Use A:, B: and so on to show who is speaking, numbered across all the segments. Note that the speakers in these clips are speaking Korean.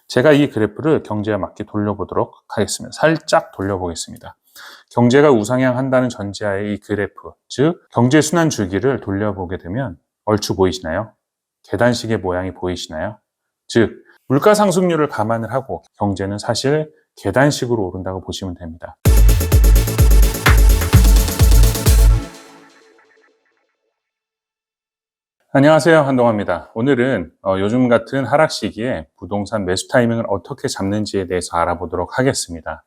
A: 제가 이 그래프를 경제에 맞게 돌려보도록 하겠습니다. 살짝 돌려보겠습니다. 경제가 우상향 한다는 전제하에 이 그래프, 즉 경제 순환 주기를 돌려보게 되면 얼추 보이시나요? 계단식의 모양이 보이시나요? 즉 물가 상승률을 감안을 하고 경제는 사실 계단식으로 오른다고 보시면 됩니다. 안녕하세요, 한동화입니다. 오늘은 요즘 같은 하락 시기에 부동산 매수 타이밍을 어떻게 잡는지에 대해서 알아보도록 하겠습니다.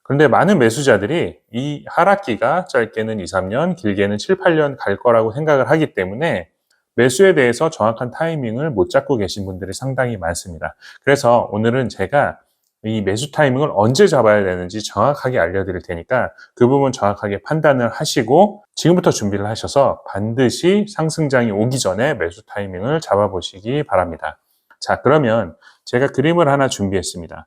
A: 그런데 많은 매수자들이 이 하락기가 짧게는 2, 3년, 길게는 7, 8년 갈 거라고 생각을 하기 때문에 매수에 대해서 정확한 타이밍을 못 잡고 계신 분들이 상당히 많습니다. 그래서 오늘은 제가 이 매수 타이밍을 언제 잡아야 되는지 정확하게 알려드릴 테니까 그 부분 정확하게 판단을 하시고 지금부터 준비를 하셔서 반드시 상승장이 오기 전에 매수 타이밍을 잡아보시기 바랍니다. 자, 그러면 제가 그림을 하나 준비했습니다.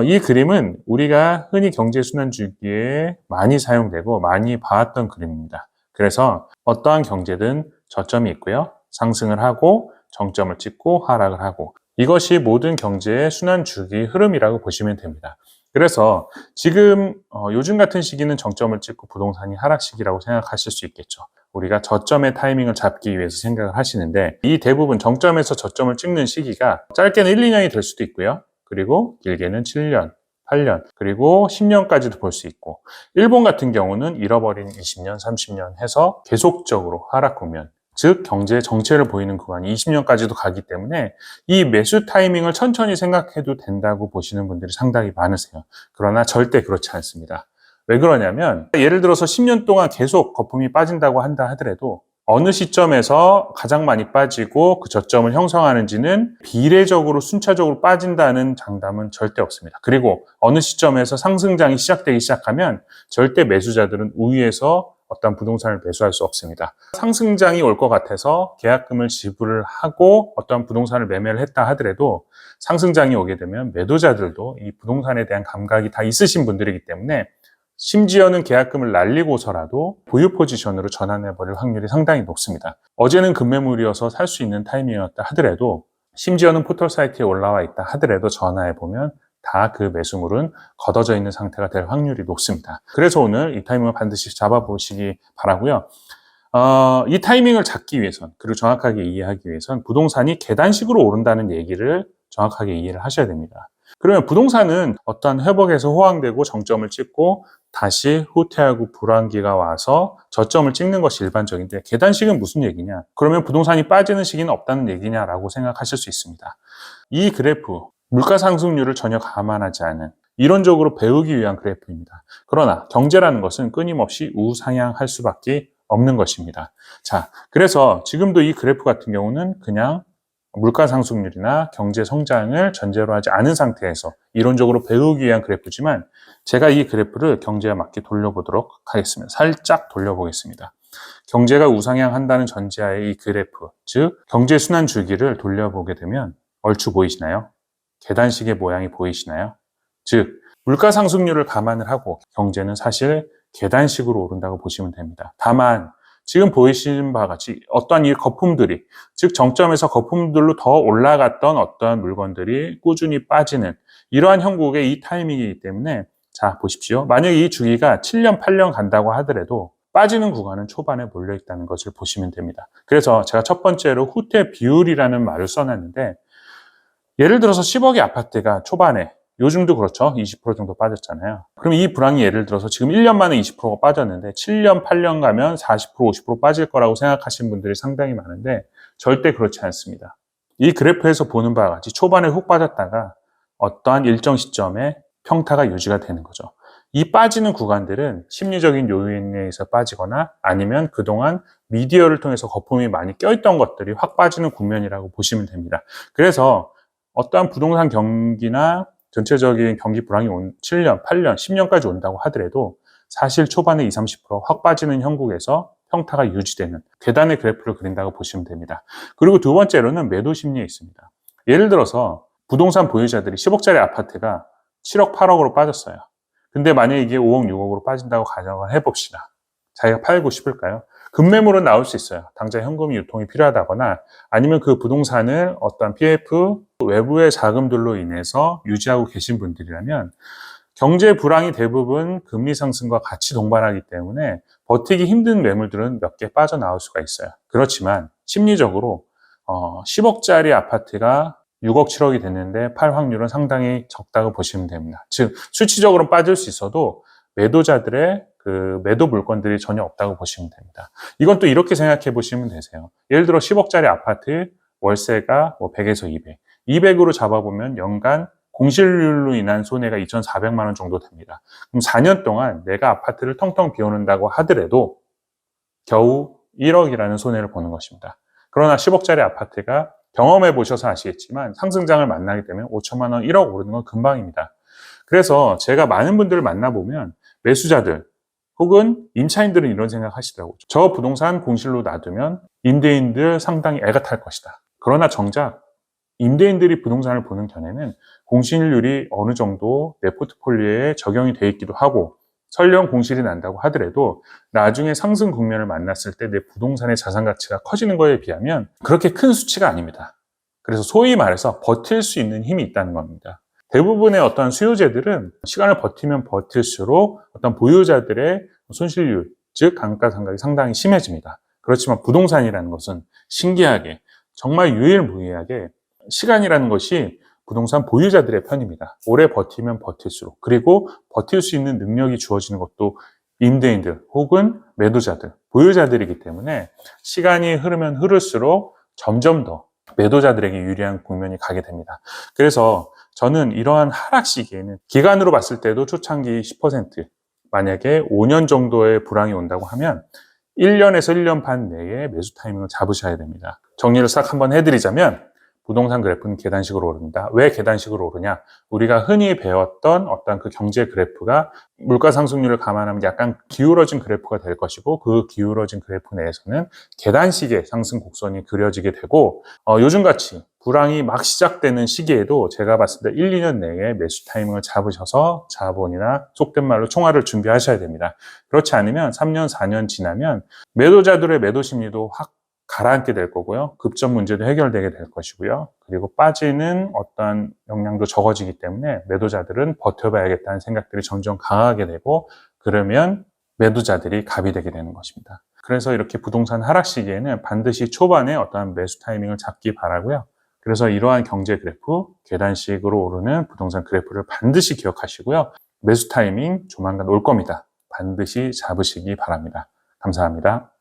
A: 이 그림은 우리가 흔히 경제순환 주기에 많이 사용되고 많이 봐왔던 그림입니다. 그래서 어떠한 경제든 저점이 있고요. 상승을 하고 정점을 찍고 하락을 하고 이것이 모든 경제의 순환 주기 흐름이라고 보시면 됩니다. 그래서 지금 요즘 같은 시기는 정점을 찍고 부동산이 하락 시기라고 생각하실 수 있겠죠. 우리가 저점의 타이밍을 잡기 위해서 생각을 하시는데 이 대부분 정점에서 저점을 찍는 시기가 짧게는 1, 2년이 될 수도 있고요. 그리고 길게는 7년, 8년, 그리고 10년까지도 볼 수 있고 일본 같은 경우는 잃어버린 20년, 30년 해서 계속적으로 하락 국면, 즉 경제의 정체를 보이는 구간이 20년까지도 가기 때문에 이 매수 타이밍을 천천히 생각해도 된다고 보시는 분들이 상당히 많으세요. 그러나 절대 그렇지 않습니다. 왜 그러냐면 예를 들어서 10년 동안 계속 거품이 빠진다고 한다 하더라도 어느 시점에서 가장 많이 빠지고 그 저점을 형성하는지는 비례적으로 순차적으로 빠진다는 장담은 절대 없습니다. 그리고 어느 시점에서 상승장이 시작되기 시작하면 절대 매수자들은 우위에서 어떤 부동산을 매수할 수 없습니다. 상승장이 올 것 같아서 계약금을 지불을 하고 어떤 부동산을 매매를 했다 하더라도 상승장이 오게 되면 매도자들도 이 부동산에 대한 감각이 다 있으신 분들이기 때문에 심지어는 계약금을 날리고서라도 보유 포지션으로 전환해버릴 확률이 상당히 높습니다. 어제는 급매물이어서 살 수 있는 타이밍이었다 하더라도 심지어는 포털 사이트에 올라와 있다 하더라도 전화해보면 다 그 매수물은 걷어져 있는 상태가 될 확률이 높습니다. 그래서 오늘 이 타이밍을 반드시 잡아보시기 바라고요. 이 타이밍을 잡기 위해선 그리고 정확하게 이해하기 위해선 부동산이 계단식으로 오른다는 얘기를 정확하게 이해를 하셔야 됩니다. 그러면 부동산은 어떤 회복에서 호황되고 정점을 찍고 다시 후퇴하고 불황기가 와서 저점을 찍는 것이 일반적인데 계단식은 무슨 얘기냐? 그러면 부동산이 빠지는 시기는 없다는 얘기냐라고 생각하실 수 있습니다. 이 그래프, 물가 상승률을 전혀 감안하지 않은 이론적으로 배우기 위한 그래프입니다. 그러나 경제라는 것은 끊임없이 우상향할 수밖에 없는 것입니다. 자, 그래서 지금도 이 그래프 같은 경우는 그냥 물가 상승률이나 경제 성장을 전제로 하지 않은 상태에서 이론적으로 배우기 위한 그래프지만 제가 이 그래프를 경제에 맞게 돌려보도록 하겠습니다. 살짝 돌려보겠습니다. 경제가 우상향 한다는 전제하에 이 그래프, 즉 경제 순환 주기를 돌려보게 되면 얼추 보이시나요? 계단식의 모양이 보이시나요? 즉 물가 상승률을 감안을 하고 경제는 사실 계단식으로 오른다고 보시면 됩니다. 다만 지금 보이시는 바와 같이 어떠한 이 거품들이, 즉 정점에서 거품들로 더 올라갔던 어떠한 물건들이 꾸준히 빠지는 이러한 형국의 이 타이밍이기 때문에 자 보십시오. 만약에 이 주기가 7년, 8년 간다고 하더라도 빠지는 구간은 초반에 몰려있다는 것을 보시면 됩니다. 그래서 제가 첫 번째로 후퇴 비율이라는 말을 써놨는데 예를 들어서 10억의 아파트가 초반에 요즘도 그렇죠. 20% 정도 빠졌잖아요. 그럼 이 불황이 예를 들어서 지금 1년 만에 20%가 빠졌는데 7년, 8년 가면 40%, 50% 빠질 거라고 생각하시는 분들이 상당히 많은데 절대 그렇지 않습니다. 이 그래프에서 보는 바와 같이 초반에 훅 빠졌다가 어떠한 일정 시점에 평타가 유지가 되는 거죠. 이 빠지는 구간들은 심리적인 요인에 의해서 빠지거나 아니면 그동안 미디어를 통해서 거품이 많이 껴있던 것들이 확 빠지는 국면이라고 보시면 됩니다. 그래서 어떠한 부동산 경기나 전체적인 경기 불황이 7년, 8년, 10년까지 온다고 하더라도 사실 초반에 20, 30%확 빠지는 형국에서 평타가 유지되는 계단의 그래프를 그린다고 보시면 됩니다. 그리고 두 번째로는 매도 심리에 있습니다. 예를 들어서 부동산 보유자들이 10억짜리 아파트가 7억, 8억으로 빠졌어요. 근데 만약에 이게 5억, 6억으로 빠진다고 가정을 해봅시다. 자기가 팔고 싶을까요? 급매물은 나올 수 있어요. 당장 현금 유통이 필요하다거나 아니면 그 부동산을 어떤 PF 외부의 자금들로 인해서 유지하고 계신 분들이라면 경제 불황이 대부분 금리 상승과 같이 동반하기 때문에 버티기 힘든 매물들은 몇 개 빠져나올 수가 있어요. 그렇지만 심리적으로 10억짜리 아파트가 6억, 7억이 됐는데 팔 확률은 상당히 적다고 보시면 됩니다. 즉 수치적으로는 빠질 수 있어도 매도자들의 그 매도 물건들이 전혀 없다고 보시면 됩니다. 이건 또 이렇게 생각해 보시면 되세요. 예를 들어 10억짜리 아파트 월세가 뭐 100에서 200, 200으로 잡아보면 연간 공실률로 인한 손해가 2,400만 원 정도 됩니다. 그럼 4년 동안 내가 아파트를 텅텅 비워놓는다고 하더라도 겨우 1억이라는 손해를 보는 것입니다. 그러나 10억짜리 아파트가 경험해 보셔서 아시겠지만 상승장을 만나게 되면 5천만 원, 1억 오르는 건 금방입니다. 그래서 제가 많은 분들을 만나보면 매수자들 혹은 임차인들은 이런 생각 하시더라고요. 저 부동산 공실로 놔두면 임대인들 상당히 애가 탈 것이다. 그러나 정작 임대인들이 부동산을 보는 견해는 공실률이 어느 정도 내 포트폴리오에 적용이 돼 있기도 하고 설령 공실이 난다고 하더라도 나중에 상승 국면을 만났을 때 내 부동산의 자산 가치가 커지는 거에 비하면 그렇게 큰 수치가 아닙니다. 그래서 소위 말해서 버틸 수 있는 힘이 있다는 겁니다. 대부분의 어떤 수요재들은 시간을 버티면 버틸수록 어떤 보유자들의 손실률, 즉 감가상각이 상당히 심해집니다. 그렇지만 부동산이라는 것은 신기하게 정말 유일무이하게 시간이라는 것이 부동산 보유자들의 편입니다. 오래 버티면 버틸수록, 그리고 버틸 수 있는 능력이 주어지는 것도 임대인들 혹은 매도자들, 보유자들이기 때문에 시간이 흐르면 흐를수록 점점 더 매도자들에게 유리한 국면이 가게 됩니다. 그래서 저는 이러한 하락 시기에는 기간으로 봤을 때도 초창기 10%, 만약에 5년 정도의 불황이 온다고 하면 1년에서 1년 반 내에 매수 타이밍을 잡으셔야 됩니다. 정리를 싹 한번 해드리자면 부동산 그래프는 계단식으로 오릅니다. 왜 계단식으로 오르냐? 우리가 흔히 배웠던 어떤 그 경제 그래프가 물가 상승률을 감안하면 약간 기울어진 그래프가 될 것이고 그 기울어진 그래프 내에서는 계단식의 상승 곡선이 그려지게 되고 요즘같이 불황이 막 시작되는 시기에도 제가 봤을 때 1, 2년 내에 매수 타이밍을 잡으셔서 자본이나 속된 말로 총알을 준비하셔야 됩니다. 그렇지 않으면 3년, 4년 지나면 매도자들의 매도 심리도 확 가라앉게 될 거고요. 급전 문제도 해결되게 될 것이고요. 그리고 빠지는 어떤 역량도 적어지기 때문에 매도자들은 버텨봐야겠다는 생각들이 점점 강하게 되고 그러면 매도자들이 갑이 되게 되는 것입니다. 그래서 이렇게 부동산 하락 시기에는 반드시 초반에 어떠한 매수 타이밍을 잡기 바라고요. 그래서 이러한 경제 그래프, 계단식으로 오르는 부동산 그래프를 반드시 기억하시고요. 매수 타이밍 조만간 올 겁니다. 반드시 잡으시기 바랍니다. 감사합니다.